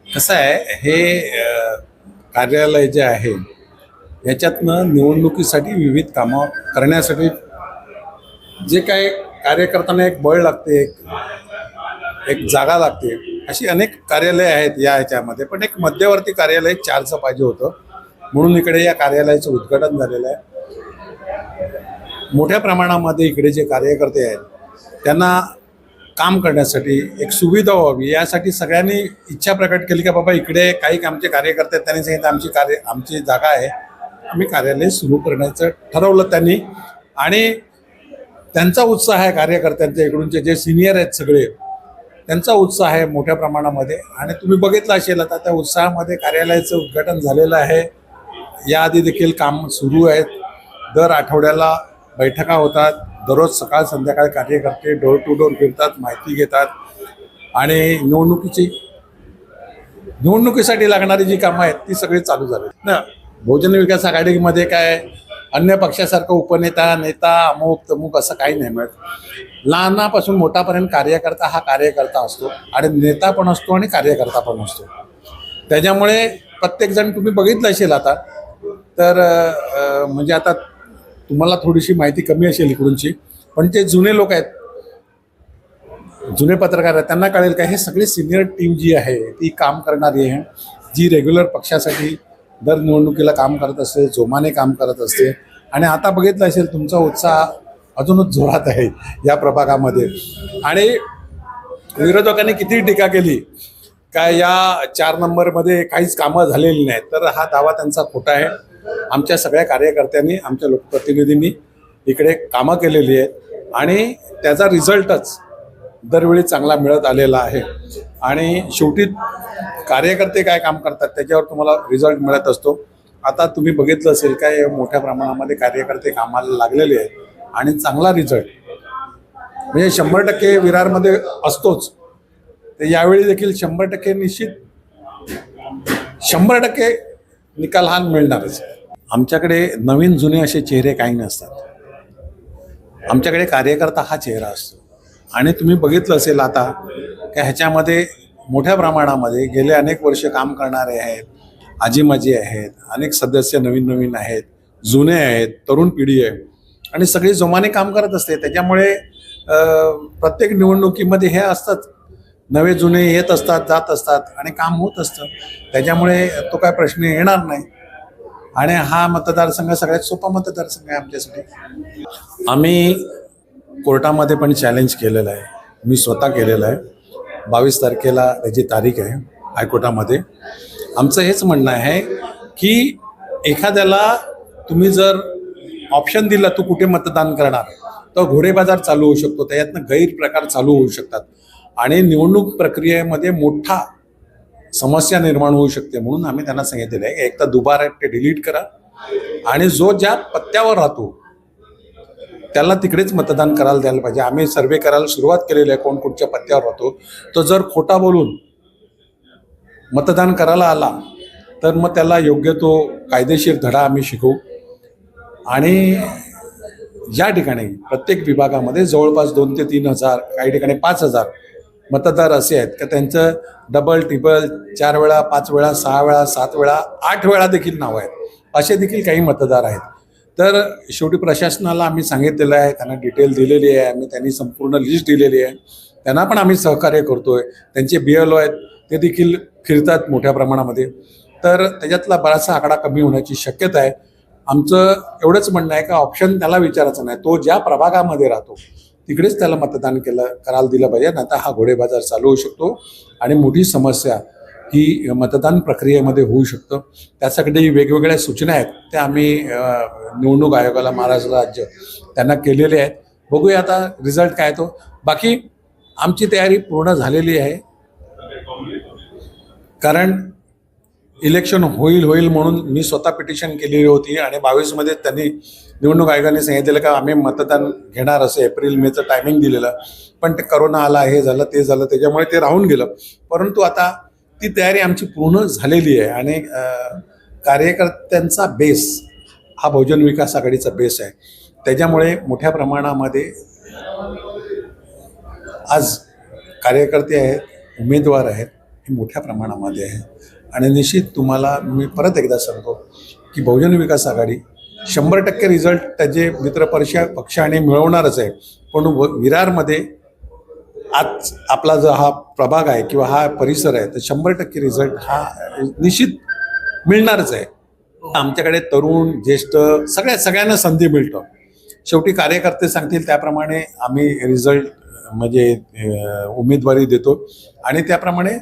कसं आहे हे कार्यालय जे आहे याच्यातनं निवडणुकीसाठी विविध कामं करण्यासाठी जे काय कार्यकर्त्यांना एक बळ लागते, एक जागा लागते, अशी अनेक कार्यालय आहेत या ह्याच्यामध्ये. पण एक मध्यवर्ती कार्यालय चारचं पाहिजे होतं, म्हणून इकडे या कार्यालयाचं उद्घाटन झालेलं आहे. मोठ्या प्रमाणामध्ये इकडे जे कार्यकर्ते आहेत त्यांना काम करण्यासाठी एक सुविधा व्हावी यासाठी सगळ्यांनी इच्छा प्रकट केली की बाबा इकडे काही आमचे कार्यकर्ते आहेत. त्यांनी सांगितलं आमची जागा आहे, आम्ही कार्यालय सुरू करण्याचं ठरवलं त्यांनी. आणि त्यांचा उत्साह आहे, कार्यकर्त्यांच्या इकडूनचे जे सिनियर आहेत सगळे, त्यांचा उत्साह आहे मोठ्या प्रमाणामध्ये. आणि तुम्ही बघितलं असेल आता त्या उत्साहामध्ये कार्यालयाचं उद्घाटन झालेलं आहे. याआधी देखील काम सुरू आहेत. दर आठवड्याला बैठका होतात. दररोज सकाळ संध्याकाळ कार्यकर्ते डोर टू डोर फिरतात, माहिती घेतात. आणि निवडणुकीसाठी लागणारी जी कामं आहेत ती सगळी चालू झाली ना. बहुजन विकास आघाडीमध्ये काय अन्य पक्षासारखं उपनेता, नेता, अमुक तमुक असं काही नाही मिळत. लहानापासून मोठापर्यंत कार्यकर्ता हा कार्यकर्ता असतो आणि नेता पण असतो आणि कार्यकर्ता पण असतो. त्याच्यामुळे प्रत्येकजण तुम्ही बघितलं असेल आता तर म्हणजे आता तुम्हाला थोडीशी माहिती कमी असेल इकडूनची, पण ते जुने लोक आहेत, जुने पत्रकार आहेत, त्यांना कळेल का हे सगळे सिनियर टीम जी आहे ती काम करणारी आहे, जी रेग्युलर पक्षासाठी दर निवडणुकीला काम करत असते, जोमाने काम करत असते. आणि आता बघितलं असेल तुमचा उत्साह अजूनच जोरात आहे या प्रभागामध्ये. आणि विरोधकांनी किती टीका केली काय या 4 नंबरमध्ये काहीच कामं झालेली नाहीत, तर हा दावा त्यांचा खोटा आहे. आमच्या सगळ्या कार्यकर्त्यांनी, आमच्या लोकप्रतिनिधींनी इकडे कामं केलेली आहेत आणि त्याचा रिझल्टच दरवेळी चांगला मिळत आलेला आहे. आणि शेवटी कार्यकर्ते काय काम करतात त्याच्यावर तुम्हाला रिझल्ट मिळत असतो. आता तुम्ही बघितलं असेल काय मोठ्या प्रमाणामध्ये कार्यकर्ते कामाला लागलेले आहेत आणि चांगला रिझल्ट म्हणजे 100% विरारमध्ये असतोच. तर यावेळी देखील 100% निश्चित 100% निकाल हा मिळणारच. आमच्याकडे नवीन जुने असे चेहरे काही नसतात. आमच्याकडे कार्यकर्ता हा चेहरा असतो. आणि तुम्ही बघितलं असेल आता की ह्याच्यामध्ये मोठ्या प्रमाणामध्ये गेले अनेक वर्ष काम करणारे आहेत, आजीमाजी आहेत, अनेक सदस्य नवीन नवीन आहेत, जुने आहेत, तरुण पिढी आहे आणि सगळी जोमाने काम करत असते. त्याच्यामुळे प्रत्येक निवडणुकीमध्ये हे असतात, नवे जुने येत असतात, जात असतात आणि काम होत असतं. त्याच्यामुळे तो काय प्रश्न येणार नाही. आणि हा मतदारसंघ सगळ्यात सोपा मतदारसंघ आहे आमच्यासाठी. आम्ही कोर्टामध्ये पण चॅलेंज केलेलं आहे, मी स्वतः केलेलं आहे. 22 तारखेला त्याची तारीख आहे हायकोर्टामध्ये. आमचं हेच म्हणणं आहे की एखाद्याला तुम्ही जर ऑप्शन दिला तू कुठे मतदान करणार, तर घोडेबाजार चालू होऊ शकतो, त्याच्यातनं गैरप्रकार चालू होऊ शकतात आणि निवडणूक प्रक्रियेमध्ये मोठा समस्या निर्माण होऊ शकते. म्हणून आम्ही त्यांना सांगितलेलं आहे एक तर दुबारा ते डिलीट करा आणि जो ज्या पत्त्यावर राहतो त्याला तिकडेच मतदान करायला द्यायला पाहिजे. आम्ही सर्वे करायला सुरुवात केलेली आहे, कोण कुठच्या पत्त्यावर राहतो. तो जर खोटा बोलून मतदान करायला आला तर मग त्याला योग्य तो कायदेशीर धडा आम्ही शिकवू. आणि या ठिकाणी प्रत्येक विभागामध्ये जवळपास 2 ते 3 हजार, काही ठिकाणी 5,000 मतदार असे आहेत का त्यांचं डबल टिबल 4 वेळा, 5 वेळा, 6 वेळा, 7 वेळा, 8 वेळा देखील नाव आहेत. असे देखील काही मतदार आहेत. तर शेवटी प्रशासनाला आम्ही सांगितलेलं आहे, त्यांना डिटेल दिलेली आहे, त्यांनी संपूर्ण लिस्ट दिलेली आहे. त्यांना पण आम्ही सहकार्य करतोय. त्यांचे BLO आहेत ते देखील फिरतात मोठ्या प्रमाणामध्ये. तर त्याच्यातला बराचसा आकडा कमी होण्याची शक्यता आहे. आमचं एवढंच म्हणणं आहे का ऑप्शन त्याला विचारायचं नाही, तो ज्या प्रभागामध्ये राहतो तिकडेच त्याला मतदान करायला दिलं पाहिजे. नाहीतर हा घोडेबाजार चालू होऊ शकतो आणि मोठी समस्या ही मतदान प्रक्रियेमध्ये होऊ शकतं. त्यासाठी वेगवेगळ्या सूचना आहेत त्या आम्ही निवडणूक आयोगाला, महाराष्ट्र राज्य त्यांना केलेले आहेत. बघूया आता रिझल्ट काय तो. बाकी आमची तयारी पूर्ण झालेली आहे, कारण इलेक्शन होईल म्हणून मी स्वतः पिटिशन केलेली होती आणि 22मध्ये त्यांनी निवडणूक आयोगाने सांगितलेलं का आम्ही मतदान घेणार असं एप्रिल-मेचं टायमिंग दिलेलं. पण ते करोना आला, हे झालं ते झालं, त्याच्यामुळे ते राहून गेलं. परंतु आता ती तयारी आमची पूर्ण झालेली आहे आणि कार्यकर्त्यांचा बेस हा बहुजन विकास आघाडीचा बेस आहे. त्याच्यामुळे मोठ्या प्रमाणामध्ये आज कार्यकर्ते आहेत, उमेदवार आहेत, ही मोठ्या प्रमाणामध्ये आहे. आणि निश्चित तुम्हाला मी परत एकदा सांगतो की बहुजन विकास आघाडी 100% रिझल्ट त्याचे पक्षाने मिळवणारच आहे. पण विरारमध्ये आज आपला जो हा प्रभाग आहे किंवा हा परिसर आहे तर 100% रिझल्ट हा निश्चित मिळणारच आहे. आमच्याकडे तरुण ज्येष्ठ सगळ्यांना संधी मिळतो. शेवटी कार्यकर्ते सांगतील त्याप्रमाणे आम्ही रिझल्ट म्हणजे उमेदवारी देतो आणि त्याप्रमाणे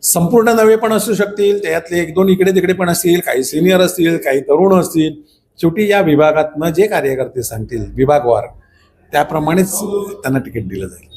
संपूर्ण नवे पण असू शकतील, त्यातले 1-2 इकडे तिकडे पण असतील, काही सिनियर असतील, काही तरुण असतील. शेवटी या विभागातनं जे कार्यकर्ते सांगतील विभागवार त्याप्रमाणेच त्यांना तिकीट दिलं जाईल.